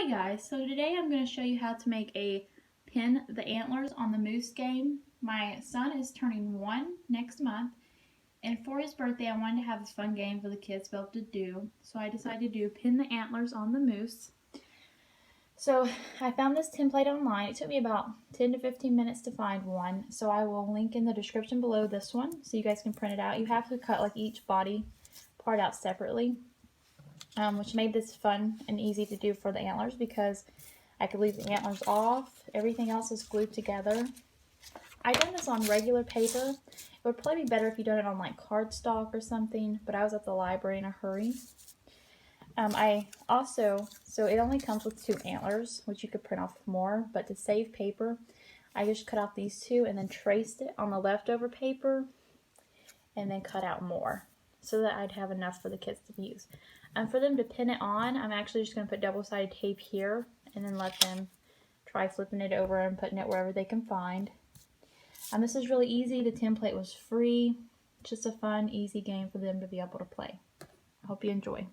Hi guys, so today I'm going to show you how to make a pin the antlers on the moose game. My son is turning 1 next month, and for his birthday I wanted to have this fun game for the kids to be able to do. So I decided to do pin the antlers on the moose. So I found this template online. It took me about 10 to 15 minutes to find one, so I will link in the description below this one so you guys can print it out. You have to cut like each body part out separately. Which made this fun and easy to do for the antlers because I could leave the antlers off. Everything else is glued together. I done this on regular paper. It would probably be better if you done it on like cardstock or something, but I was at the library in a hurry. So it only comes with 2 antlers, which you could print off more, but to save paper, I just cut out these 2 and then traced it on the leftover paper and then cut out more so that I'd have enough for the kids to use. For them to pin it on, I'm actually just going to put double-sided tape here and then let them try flipping it over and putting it wherever they can find. This is really easy. The template was free. Just a fun, easy game for them to be able to play. I hope you enjoy.